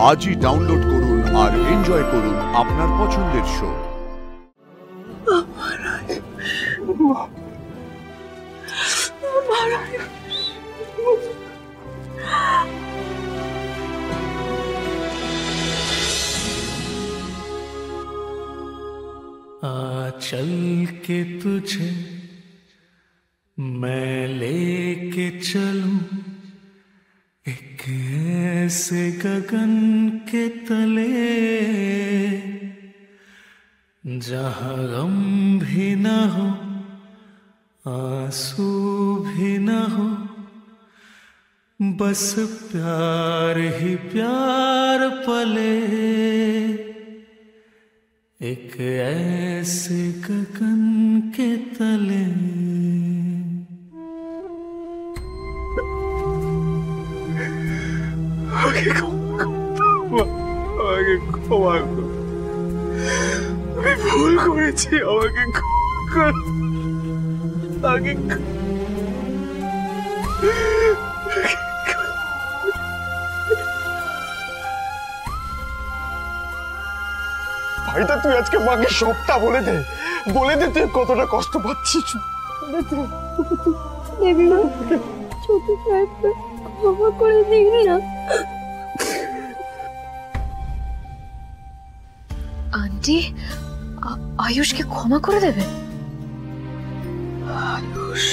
আজই ডাউনলোড করুন আর এনজয় করুন আপনার পছন্দের শো। चल के तुझे मैं लेके चलूं एक ऐसे गगन के तले जहां गम भी न हो आंसू भी न हो, बस प्यार ही प्यार पले एक ऐसे गगन के तले। আমাকে ক্ষমা করো, আমি ভুল করেছি, আমাকে ক্ষমা করো। ভাইটা তুই আজকে মাকে সবটা বলে দে তুই কতটা কষ্ট পাচ্ছিস। ছোট সাহেবকে ক্ষমা করে দিন না। আন্টি আয়ুষকে ক্ষমা করে দেবে? আয়ুষ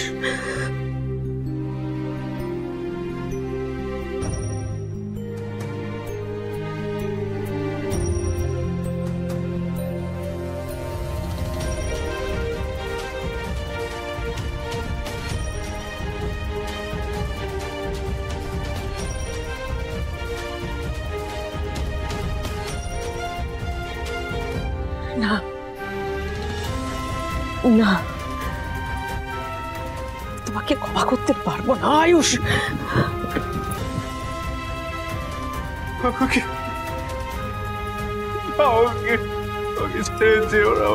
না না, তোমাকে ক্ষমা করতে পারবো না আয়ুষ। ছেড়ে যেও না,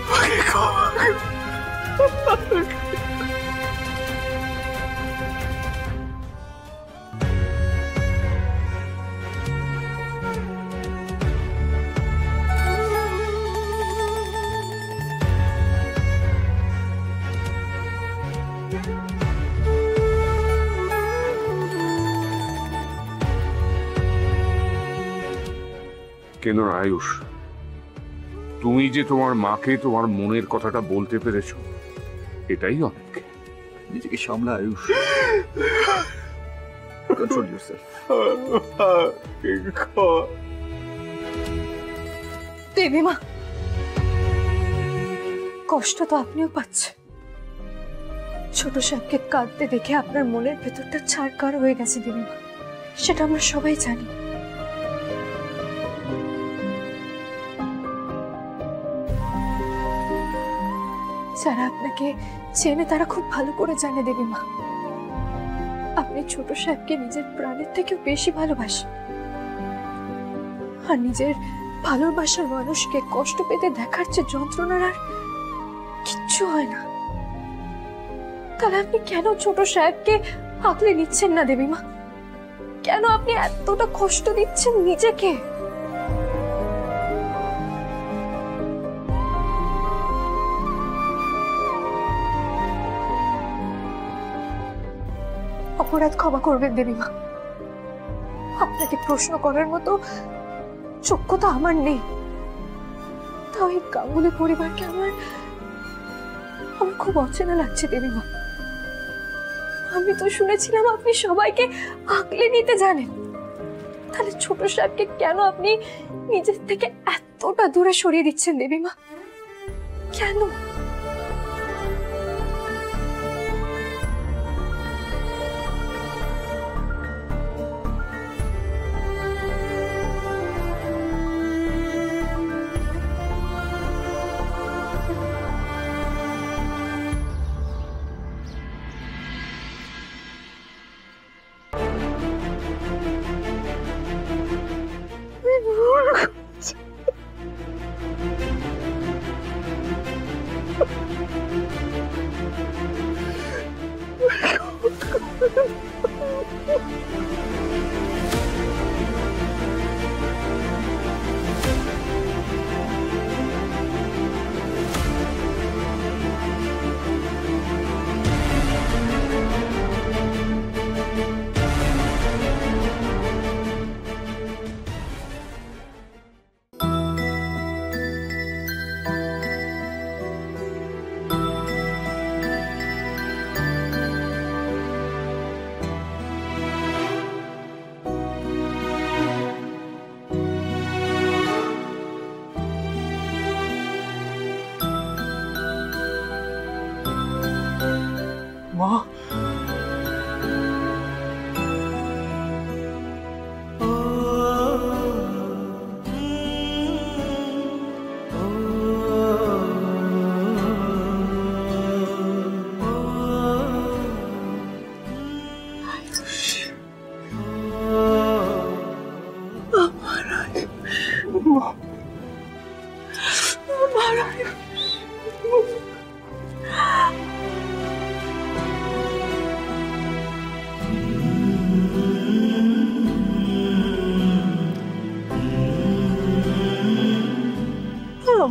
আমাকে ক্ষমা করো। কেন আয়ুষ, তুমি যে তোমার মাকে তোমার মনের কথাটা বলতে পেরেছো এটাই অনেক। নিজেকে সামলা আয়ুষ, কন্ট্রোল ইয়োরসেলফ। দেবীমা, কষ্ট তো আপনিও পাচ্ছেন। ছোট সাহেবকে কাঁদতে দেখে আপনার মনের ভেতরটা ছাড়কার হয়ে গেছে দেবীমা, সেটা আমরা সবাই জানি। যারা আপনাকে চেনে তারা খুব ভালো করে জানে দেবীমা, আপনি ছোট সাহেবকে নিজের প্রাণের থেকেও বেশি ভালোবাসেন। আর নিজের ভালোবাসার মানুষকে কষ্ট পেতে দেখার চেয়ে যন্ত্রণার আর কিচ্ছু হয় না। তাহলে আপনি কেন ছোট সাহেবকে আগলে নিচ্ছেন না দেবীমা? কেন আপনি এতটা কষ্ট দিচ্ছেন নিজেকে? অপরাধ ক্ষমা করবেন দেবীমা, আপনাকে প্রশ্ন করার মতো যোগ্যতা আমার নেই। তাও এই গাঙ্গুলি পরিবারকে আমার খুব অচেনা লাগছে দেবীমা। আমি তো শুনেছিলাম আপনি সবাইকে আগলে নিতে জানেন, তাহলে ছোট সাহেবকে কেন আপনি নিজের থেকে এতটা দূরে সরিয়ে দিচ্ছেন দেবীমা? কেন?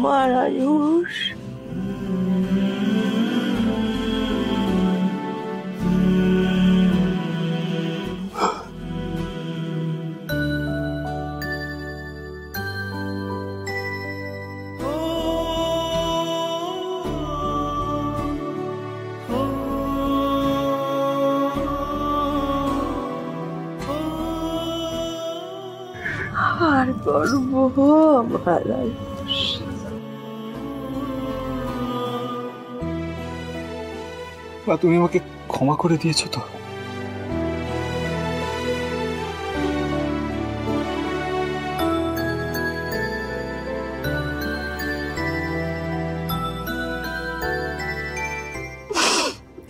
আমার আয়ুষ। আর করবো আমার আয়ুষ। বা তুমি আমাকে ক্ষমা করে দিয়েছো তো?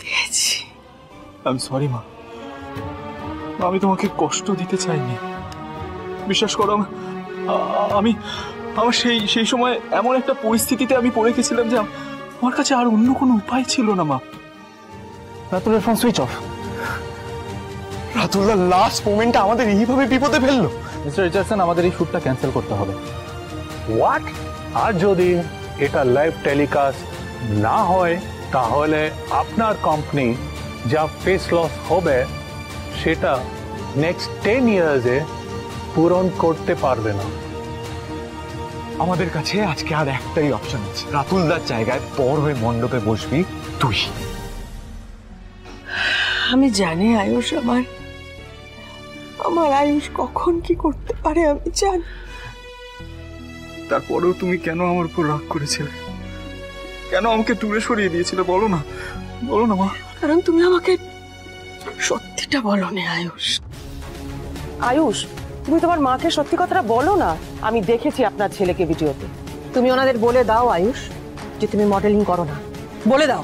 দিয়েছি। আই এম সরি মা। আমি তোমাকে কষ্ট দিতে চাইনি, বিশ্বাস করো। আমি আমার সেই সময় এমন একটা পরিস্থিতিতে আমি পড়ে গেছিলাম যে আমার কাছে আর অন্য কোনো উপায় ছিল না মা। রাতুলের ফোন সুইচ অফ। রাতুলদার লাস্ট মোমেন্টটা আমাদের এইভাবে বিপদে ফেললো। মিস্টার রিচার্ডসন, আমাদের এই শুটটা ক্যান্সেল করতে হবে। হোয়াট? আর যদি এটা লাইভ টেলিকাস্ট না হয় তাহলে আপনার কোম্পানি যা ফেস লস হবে সেটা নেক্সট 10 ইয়ার্সে পূরণ করতে পারবে না। আমাদের কাছে আজকে আর একটাই অপশন আছে, রাতুলদার জায়গায় পর হয়ে মণ্ডপে বসবি তুই। আমি জানি আয়ুষ, আমার আয়ুষ কখন কি করতে পারে আমি জানি। তারপরেও তুমি কেন আমার উপর রাগ করেছিলে? কেন আমাকে দূরে সরিয়ে দিয়েছিলে? বলো না, বলো না মা। কারণ তুমি আমাকে সত্যিটা বলো না আয়ুষ। আয়ুষ, তুমি তোমার মাকে সত্যি কথাটা বলো না। আমি দেখেছি আপনার ছেলেকে ভিডিওতে। তুমি ওনাদের বলে দাও আয়ুষ যে তুমি মডেলিং করো না, বলে দাও।